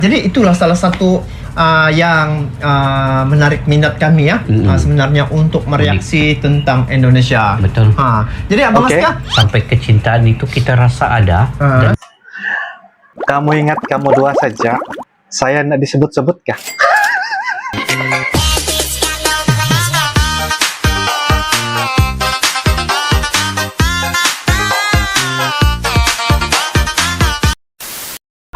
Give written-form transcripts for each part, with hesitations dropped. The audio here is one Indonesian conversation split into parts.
Jadi itulah salah satu yang menarik minat kami ya, sebenarnya untuk mereaksi tentang Indonesia. Betul. Jadi Abang Aska, sampai kecintaan itu kita rasa ada. Dan kamu ingat kamu dua saja, saya nak disebut-sebut kah?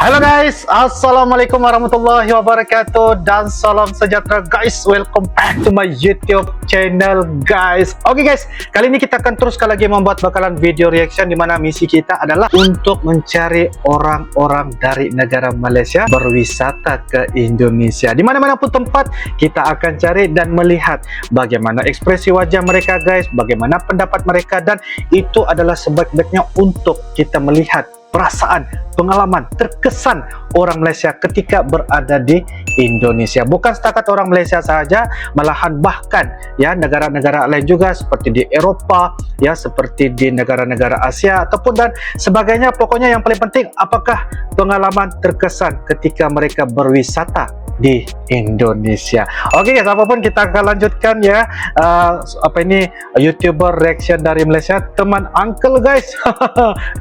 Halo guys, assalamualaikum warahmatullahi wabarakatuh dan salam sejahtera guys. Welcome back to my YouTube channel guys. Oke guys, kali ini kita akan teruskan lagi membuat bakalan video reaction, dimana misi kita adalah untuk mencari orang-orang dari negara Malaysia berwisata ke Indonesia. Dimana-mana pun tempat kita akan cari dan melihat bagaimana ekspresi wajah mereka guys, bagaimana pendapat mereka, dan itu adalah sebaik-baiknya untuk kita melihat perasaan, pengalaman, terkesan orang Malaysia ketika berada di Indonesia. Bukan setakat orang Malaysia saja, malahan bahkan ya negara-negara lain juga seperti di Eropah, ya seperti di negara-negara Asia ataupun dan sebagainya. Pokoknya yang paling penting, apakah pengalaman terkesan ketika mereka berwisata di Indonesia. Oke guys, apapun kita akan lanjutkan ya. YouTuber reaction dari Malaysia, teman uncle guys,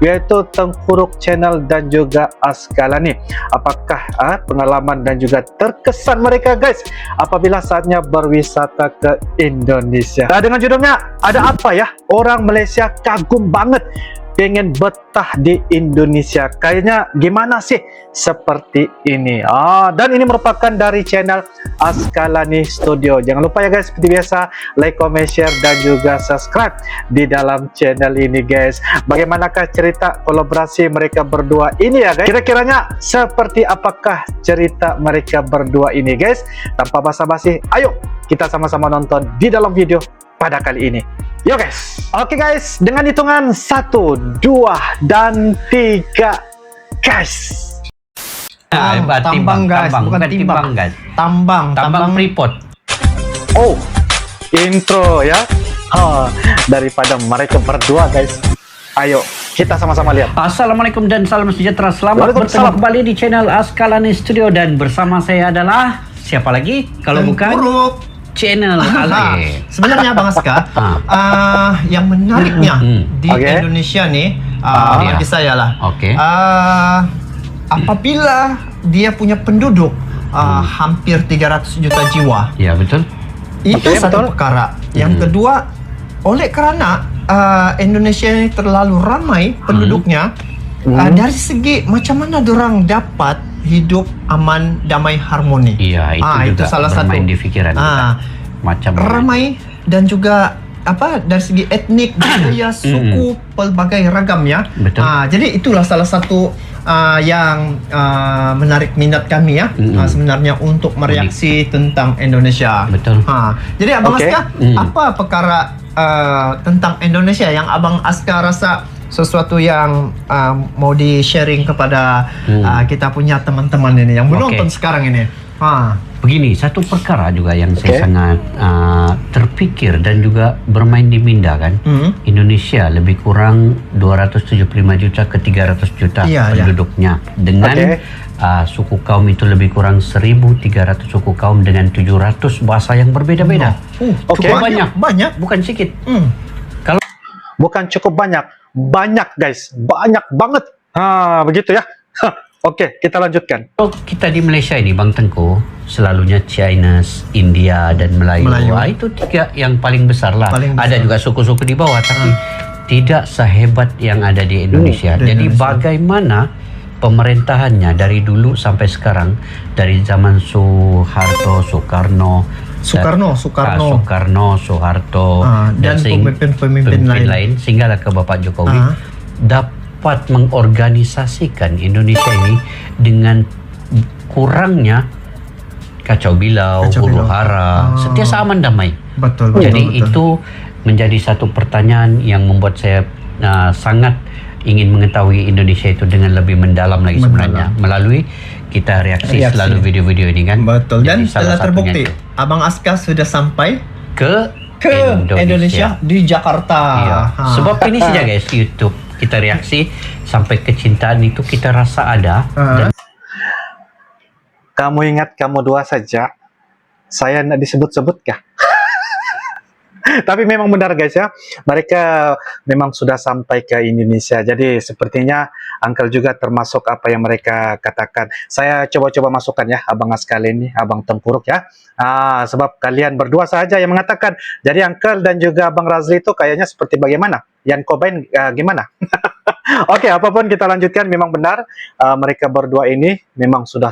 yaitu Tengkuruk Channel dan juga Askalani. Apakah pengalaman dan juga terkesan mereka guys apabila saatnya berwisata ke Indonesia? Dengan judulnya, ada apa ya, orang Malaysia kagum banget pengen betah di Indonesia, kayaknya gimana sih seperti ini. Dan ini merupakan dari channel Askalani Studio. Jangan lupa ya guys, seperti biasa like, comment, share dan juga subscribe di dalam channel ini guys. Bagaimanakah cerita kolaborasi mereka berdua ini ya guys? Kira-kiranya seperti apakah cerita mereka berdua ini guys? Tanpa basa-basi, ayo kita sama-sama nonton di dalam video pada kali ini. Yo guys. Oke guys, dengan hitungan 1, 2 dan 3 guys. Tambang guys, bukan timbang guys. Tambang Freeport. Oh, intro ya. Daripada mereka berdua guys. Ayo kita sama-sama lihat. Assalamualaikum dan salam sejahtera. Selamat bertemu kembali di channel Askalani Studio, dan bersama saya adalah siapa lagi kalau bukan channel Ale. Sebenarnya Bang Aska, yang menariknya di Indonesia nih, bagi saya lah, apabila dia punya penduduk hampir 300 juta jiwa. Ya betul. Itu satu perkara. Yang kedua, oleh karena Indonesia ini terlalu ramai penduduknya, dari segi macam mana dorang dapat hidup aman, damai, harmoni. Iya, itu juga salah satu di pikiran kita. Macam ramai dan juga dari segi etnik, budaya, suku, pelbagai ragam ya. Betul. Jadi itulah salah satu yang menarik minat kami ya, sebenarnya untuk mereaksi tentang Indonesia. Betul. Jadi Abang Aska, apa perkara tentang Indonesia yang Abang Aska rasa sesuatu yang mau di-sharing kepada kita punya teman-teman ini yang menonton sekarang ini? Begini, satu perkara juga yang saya sangat terpikir dan juga bermain di minda kan. Indonesia lebih kurang 275 juta ke 300 juta penduduknya. Dengan suku kaum itu lebih kurang 1.300 suku kaum dengan 700 bahasa yang berbeda-beda. Cukup banyak, bukan sedikit. Kalau bukan cukup banyak guys, banyak banget. Begitu ya. Oke, kita lanjutkan. Kita di Malaysia ini Bang Tengku, selalunya Chinese, India dan Melayu. Itu tiga yang paling besar lah. Ada juga suku-suku di bawah, tapi tidak sehebat yang ada di Indonesia. Jadi bagaimana pemerintahannya dari dulu sampai sekarang, dari zaman Soeharto, Soekarno, Soeharto dan pemimpin lain, sehinggalah ke Bapak Jokowi, dapat mengorganisasikan Indonesia ini dengan kurangnya kacau bilau, huru hara, sentiasa aman damai. Betul. Jadi itu menjadi satu pertanyaan yang membuat saya sangat ingin mengetahui Indonesia itu dengan lebih mendalam lagi sebenarnya, melalui kita reaksi selalu video-video ini kan. Betul. Dan telah terbukti Abang Aska sudah sampai ke Indonesia di Jakarta. Sebab ini saja guys, YouTube kita reaksi sampai kecintaan itu kita rasa ada. Dan kamu ingat kamu dua saja, saya nak disebut-sebut kah? Tapi memang benar guys ya, mereka memang sudah sampai ke Indonesia. Jadi sepertinya Uncle juga termasuk apa yang mereka katakan. Saya coba-coba masukkan ya, Abang Aska ini, Abang Tempuruk ya. Sebab kalian berdua saja yang mengatakan. Jadi Uncle dan juga Abang Razli itu kayaknya seperti bagaimana? Yang Cobain gimana? Oke, apapun kita lanjutkan. Memang benar mereka berdua ini memang sudah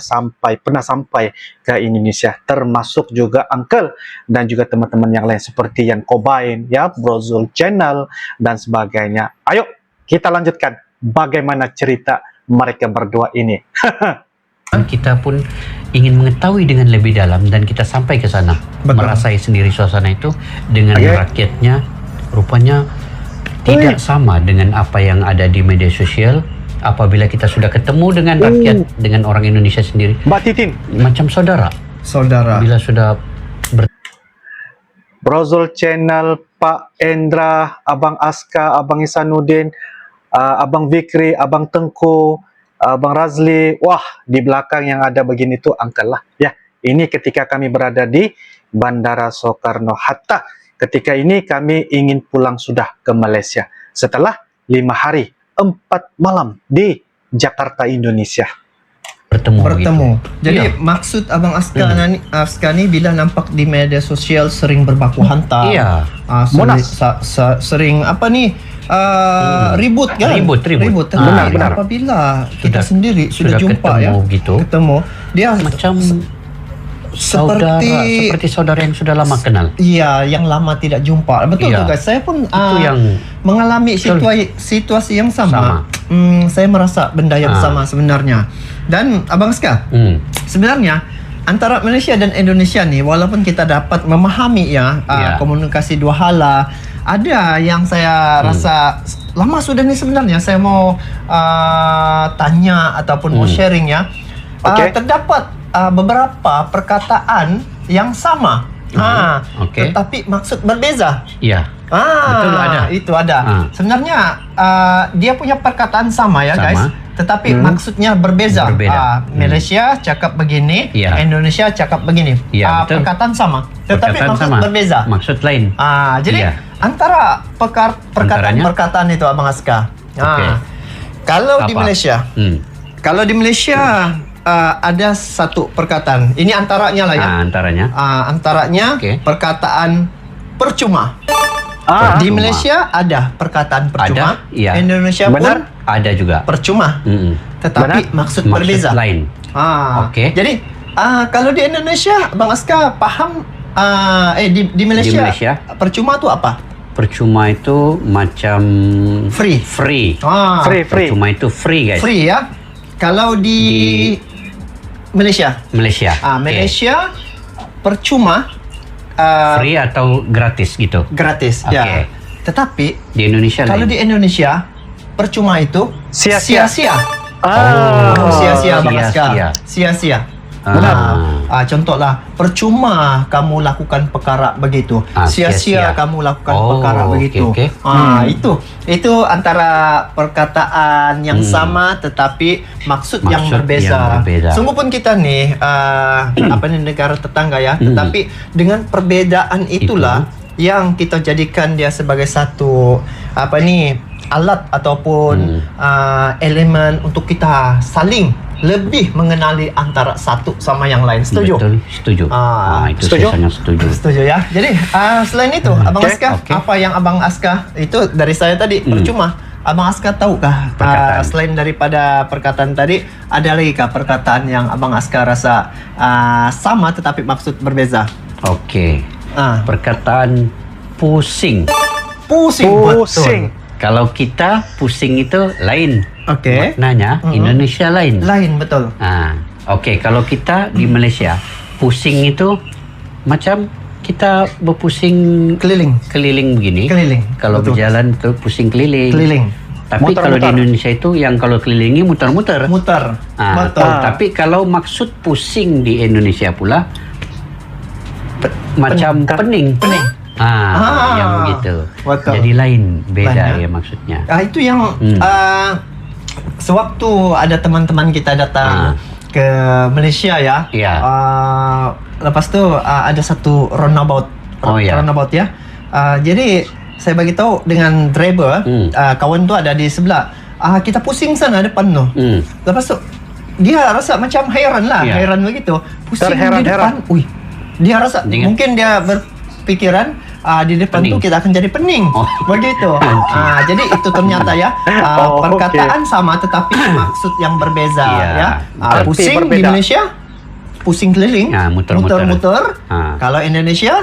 pernah sampai ke Indonesia, termasuk juga Uncle dan juga teman-teman yang lain seperti yang Cobain ya, Brozul Channel dan sebagainya. Ayo kita lanjutkan bagaimana cerita mereka berdua ini. Kita pun ingin mengetahui dengan lebih dalam dan kita sampai ke sana. Betul. Merasai sendiri suasana itu dengan rakyatnya. Rupanya tidak sama dengan apa yang ada di media sosial. Apabila kita sudah ketemu dengan rakyat, dengan orang Indonesia sendiri, Mbak Titin, macam saudara. Bila sudah Brozul Channel, Pak Endra, Abang Aska, Abang Isanuddin, Abang Vikri, Abang Tengku, Abang Razli, wah di belakang yang ada begini tuh Uncle lah ya. Ini ketika kami berada di Bandara Soekarno-Hatta. Ketika ini kami ingin pulang sudah ke Malaysia setelah 5 hari 4 malam di Jakarta, Indonesia. bertemu. Gitu. Jadi Iya. maksud Abang Aska ni bila nampak di media sosial sering berbaku hantam. Iya. Sering apa ni? Ribut kan? Ribut. Benar. Apabila kita sendiri sudah jumpa ketemu gitu. ketemu dia Macam seperti saudara yang sudah lama kenal. Iya, yang lama tidak jumpa. Betul Iya. tuh guys. Saya pun Itu yang mengalami situasi yang sama. Saya merasa benda yang sama sebenarnya. Dan Abang Aska, sebenarnya antara Malaysia dan Indonesia nih, walaupun kita dapat memahami komunikasi dua hala, ada yang saya rasa lama sudah nih sebenarnya saya mau tanya ataupun mau sharing ya. Terdapat beberapa perkataan yang sama, tetapi maksud berbeza. Iya. Betul ada. Itu ada. Sebenarnya dia punya perkataan sama ya guys, tetapi maksudnya berbeza. Malaysia cakap begini, Indonesia cakap begini. Betul. Perkataan sama, tetapi maksud berbeza. Maksud lain. Jadi antara perkataan itu Abang Aska. Kalau di Malaysia, ada satu perkataan. Ini antaranya lah ya. Antaranya perkataan percuma. Di Malaysia ada perkataan percuma. Indonesia pun ada juga percuma. Tetapi maksud berbeza. Lain. Jadi kalau di Indonesia, Bang Aska paham di Malaysia, percuma itu apa? Percuma itu macam free. Free. Percuma itu free guys. Free ya. Kalau di Malaysia. Malaysia percuma. Free atau gratis gitu? Gratis, ya. Tetapi di Indonesia kalau di Indonesia percuma itu sia-sia. Sia-sia Bang Aska. Sia-sia. Contohlah, percuma kamu lakukan perkara begitu. Sia-sia kamu lakukan perkara begitu. Itu antara perkataan yang sama tetapi maksud yang berbeza. Sungguh pun kita nih negara tetangga ya, tetapi dengan perbedaan itulah yang kita jadikan dia sebagai satu alat ataupun elemen untuk kita saling lebih mengenali antara satu sama yang lain. Setuju? Betul, setuju. Itu setuju? Saya sangat setuju. Setuju ya. Jadi selain itu, Abang Aska, apa yang Abang Aska itu dari saya tadi percuma. Abang Aska tahukah selain daripada perkataan tadi, ada lagi kah perkataan yang Abang Aska rasa sama tetapi maksud berbeza? Perkataan pusing. Betul. Kalau kita pusing itu lain. Maknanya Indonesia lain. Betul. Kalau kita di Malaysia pusing itu macam kita berpusing keliling begini. Kalau berjalan itu pusing keliling. Tapi kalau di Indonesia itu yang kalau kelilingi muter-muter. Betul. Tapi kalau maksud pusing di Indonesia pula macam pening. Yang begitu. Betul. Jadi lain, beda ya maksudnya. Itu yang sewaktu ada teman-teman kita datang ke Malaysia ya. Iya. Lepas tu ada satu roundabout. Oh, ya. Roundabout ya. Jadi saya bagi tahu dengan driver, kawan tu ada di sebelah. Kita pusing sana depan tu. Lepas tu dia rasa macam hairan lah, Ya. hairan begitu. Pusing Terheran-heran. di depan. Dia rasa mungkin dia berpikiran di depan Pening. tu kita akan jadi pening. Begitu. Jadi itu ternyata ya perkataan sama tetapi maksud yang berbeza Iya. ya. Arti Pusing di berbeda. Malaysia pusing keliling, muter-muter. muter-muter. Ah. Kalau Indonesia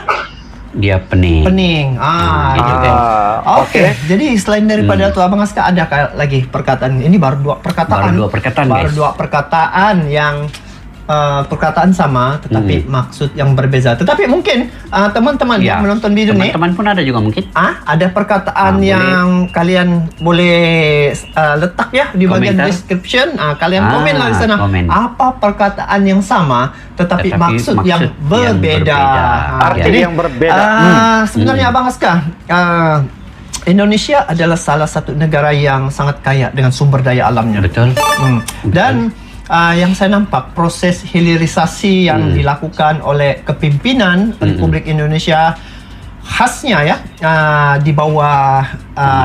Dia pening. gitu kan. Oke. Jadi selain daripada tu Abang Aska ada lagi perkataan ini baru dua perkataan. Baru dua perkataan, Baru guys. dua perkataan yang perkataan sama tetapi maksud yang berbeza. Tetapi mungkin teman-teman yang menonton video ni Teman-teman pun ada juga mungkin. ada perkataan boleh. yang kalian boleh letak ya di bagian Komentar. description. Kalian komen lah di sana. Komen. Apa perkataan yang sama tetapi maksud yang berbeda. Arti Jadi yang berbeda. sebenarnya Abang Aska, Indonesia adalah salah satu negara yang sangat kaya dengan sumber daya alamnya. Betul. Dan yang saya nampak proses hilirisasi yang dilakukan oleh kepimpinan Republik Indonesia khasnya ya di bawah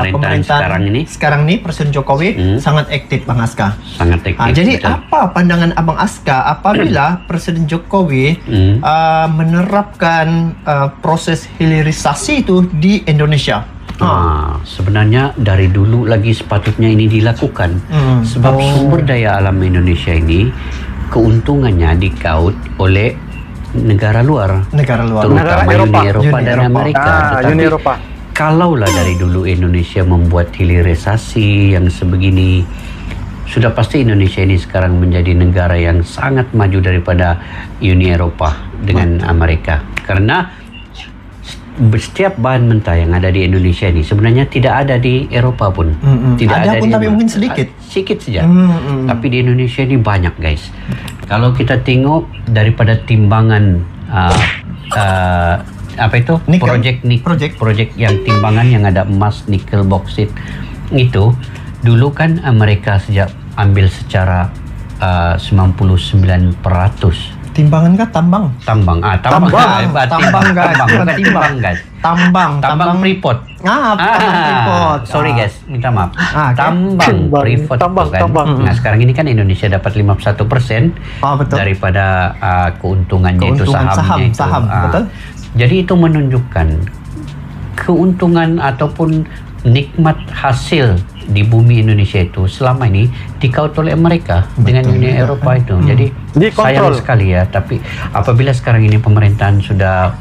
pemerintahan sekarang ini Presiden Jokowi sangat aktif Bang Aska. Sangat aktif. Jadi betul. apa pandangan Abang Aska apabila Presiden Jokowi menerapkan proses hilirisasi itu di Indonesia? Sebenarnya dari dulu lagi sepatutnya ini dilakukan sebab sumber daya alam Indonesia ini keuntungannya dikaut oleh negara luar, terutama Negara Uni Eropa Uni dan Eropa. Amerika. Tetapi Uni Eropa. kalaulah dari dulu Indonesia membuat hilirisasi yang sebegini, sudah pasti Indonesia ini sekarang menjadi negara yang sangat maju daripada Uni Eropa dengan Amerika. Karena setiap bahan mentah yang ada di Indonesia ini sebenarnya tidak ada di Eropa pun. Tidak ada pun di tapi mungkin sedikit. Sedikit saja. Tapi di Indonesia ini banyak, guys. Kalau kita tengok daripada timbangan apa itu? Projek yang timbangan yang ada emas, nikel, boksit itu dulu kan Amerika sejak ambil secara 99%. Timbangan kah tambang? Tambang guys. Tambang Freeport. Tambang Freeport. Sorry guys, minta maaf. Tambang Freeport kan. Nah, sekarang ini kan Indonesia dapat 51% daripada keuntungannya itu sahamnya itu. Betul. Jadi itu menunjukkan keuntungan ataupun nikmat hasil di bumi Indonesia itu selama ini dikaut oleh mereka dengan Uni Eropa itu. Jadi sayang sekali ya. Tapi apabila sekarang ini pemerintahan sudah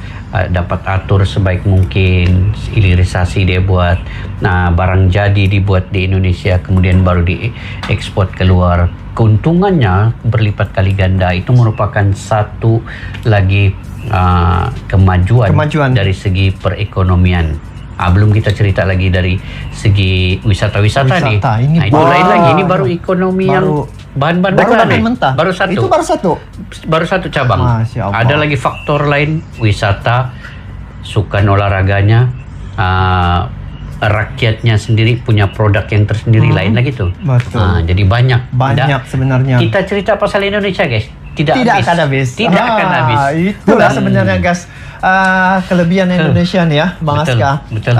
dapat atur sebaik mungkin, hilirisasi dia buat, nah barang jadi dibuat di Indonesia kemudian baru diekspor keluar, keuntungannya berlipat kali ganda. Itu merupakan satu lagi kemajuan dari segi perekonomian. Belum kita cerita lagi dari segi wisata-wisata nih. Nah, itu lain lagi. Ini baru ekonomi yang bahan-bahan mentah. Baru satu. Itu baru satu cabang. Ada lagi faktor lain, wisata, sukan olahraganya, rakyatnya sendiri punya produk yang tersendiri lain lagi tuh. Betul. Jadi banyak sebenarnya. Kita cerita pasal Indonesia, guys. Tidak akan habis. Itulah sebenarnya, guys. Kelebihan Indonesia nih ya, Bang Aska. Betul.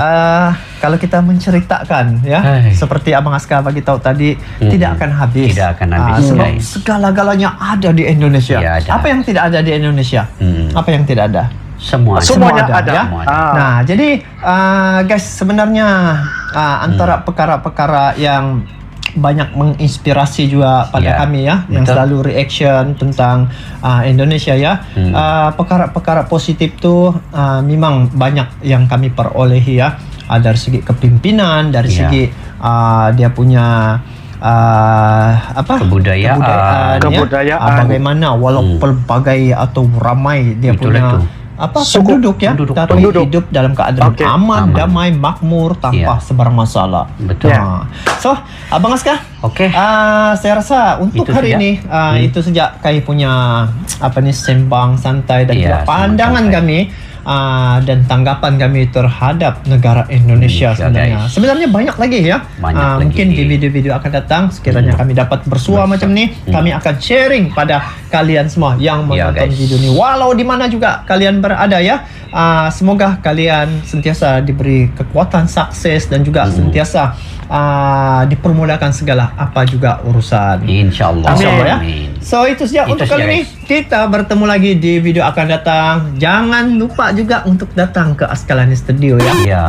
Kalau kita menceritakan ya, seperti Abang Aska bagi tahu tadi, tidak akan habis. Tidak akan habis. Sebab segala-galanya ada di Indonesia. Ya, ada. Apa yang tidak ada di Indonesia? Apa yang tidak ada? Semuanya ada. Ya? Nah, jadi guys, sebenarnya antara perkara-perkara yang banyak menginspirasi juga pada kami ya, yang selalu reaction tentang Indonesia ya. Perkara-perkara positif tuh memang banyak yang kami perolehi ya, dari segi kepimpinan, dari segi dia punya kebudayaan, bagaimana walau pelbagai atau ramai dia punya penduduk ya, tapi hidup dalam keadaan aman, damai, makmur tanpa sebarang masalah. Betul. So, Abang Aska, saya rasa untuk itu hari saja. ini itu sejak kami punya sembang santai dan juga pandangan kami dan tanggapan kami terhadap negara Indonesia sebenarnya. guys. Sebenarnya banyak lagi ya. Banyak lagi. Mungkin di video-video akan datang sekiranya kami dapat bersua macam ni, kami akan sharing pada kalian semua yang Ya, menonton guys. video ni. Walau di mana juga kalian berada ya. Semoga kalian sentiasa diberi kekuatan, sukses dan juga sentiasa dipermudahkan segala apa juga urusan. InsyaAllah. InsyaAllah ya. Amin. So itu saja Itu untuk saja, kali ini. guys. Kita bertemu lagi di video akan datang. Jangan lupa juga untuk datang ke Askalani Studio ya. Ya.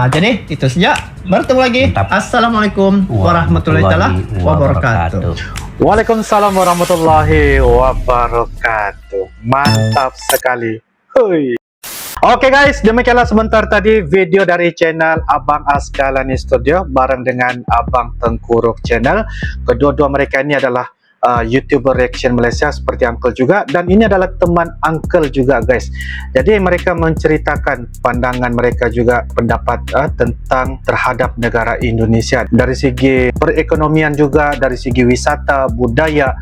Jadi itu saja. Bertemu lagi. Mantap. Assalamualaikum warahmatullahi taala wabarakatuh. Waalaikumsalam warahmatullahi wabarakatuh. Mantap sekali. Hui. Oke guys, demikianlah sebentar tadi video dari channel Abang Askalani Studio bareng dengan Abang Tengkuruk Channel. Kedua-dua mereka ini adalah YouTuber reaction Malaysia seperti Uncle juga, dan ini adalah teman Uncle juga guys. Jadi mereka menceritakan pandangan mereka juga, pendapat tentang terhadap negara Indonesia dari segi perekonomian juga, dari segi wisata, budaya,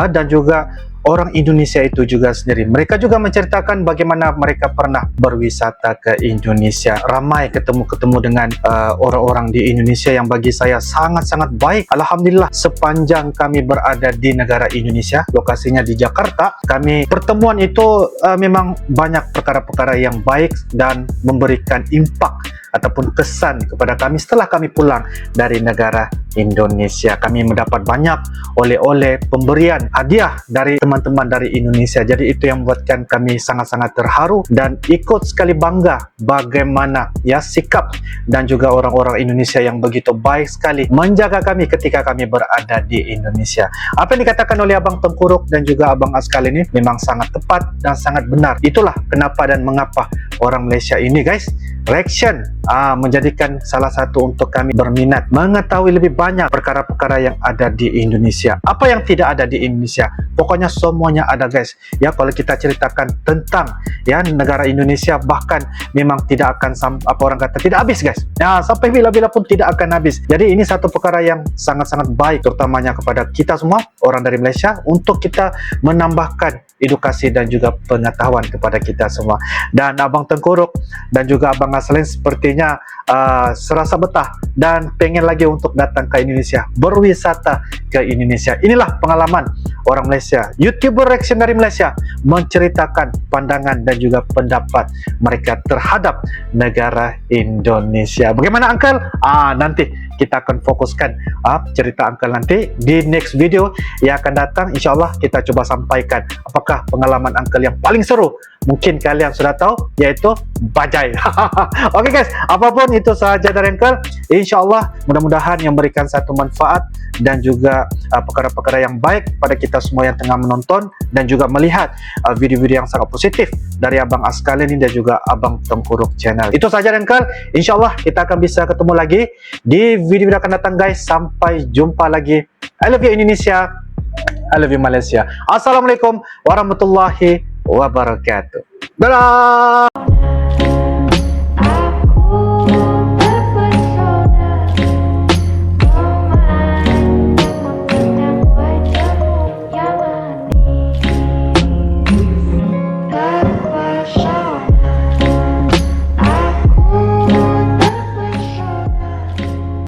dan juga orang Indonesia itu juga sendiri. Mereka juga menceritakan bagaimana mereka pernah berwisata ke Indonesia. Ramai ketemu-ketemu dengan orang-orang di Indonesia yang bagi saya sangat-sangat baik. Alhamdulillah, sepanjang kami berada di negara Indonesia, lokasinya di Jakarta, kami pertemuan itu memang banyak perkara-perkara yang baik dan memberikan impak ataupun kesan kepada kami setelah kami pulang dari negara Indonesia. Kami mendapat banyak oleh-oleh, pemberian hadiah dari teman-teman dari Indonesia. Jadi itu yang membuatkan kami sangat-sangat terharu dan ikut sekali bangga bagaimana ya sikap dan juga orang-orang Indonesia yang begitu baik sekali menjaga kami ketika kami berada di Indonesia. Apa yang dikatakan oleh Abang Tengkuruk dan juga Abang Askal ini memang sangat tepat dan sangat benar. Itulah kenapa dan mengapa orang Malaysia ini guys reaction menjadikan salah satu untuk kami berminat mengetahui lebih banyak perkara-perkara yang ada di Indonesia. Apa yang tidak ada di Indonesia, pokoknya semuanya ada guys ya. Kalau kita ceritakan tentang ya negara Indonesia, bahkan memang tidak akan apa orang kata tidak habis guys ya, sampai bila-bila pun tidak akan habis. Jadi ini satu perkara yang sangat-sangat baik terutamanya kepada kita semua orang dari Malaysia, untuk kita menambahkan edukasi dan juga pengetahuan kepada kita semua. Dan Abang Tengkuruk dan juga Abang Aslin sepertinya serasa betah dan pengen lagi untuk datang ke Indonesia, berwisata ke Indonesia. Inilah pengalaman orang Malaysia, YouTuber reaction dari Malaysia, menceritakan pandangan dan juga pendapat mereka terhadap negara Indonesia. Bagaimana Uncle? Nanti kita akan fokuskan cerita Uncle nanti di next video yang akan datang. InsyaAllah kita coba sampaikan apakah pengalaman Uncle yang paling seru. Mungkin kalian sudah tahu, yaitu bajai. Oke guys, apapun itu sahaja dari Uncle. InsyaAllah mudah-mudahan yang memberikan satu manfaat dan juga perkara-perkara yang baik pada kita semua yang tengah menonton dan juga melihat video-video yang sangat positif dari Abang Askal ini dan juga Abang Tengkuruk Channel. Itu saja Uncle. InsyaAllah kita akan bisa ketemu lagi di video-video akan datang guys. Sampai jumpa lagi. I love you Indonesia, I love you Malaysia. Assalamualaikum warahmatullahi wabarakatuh. Dadah.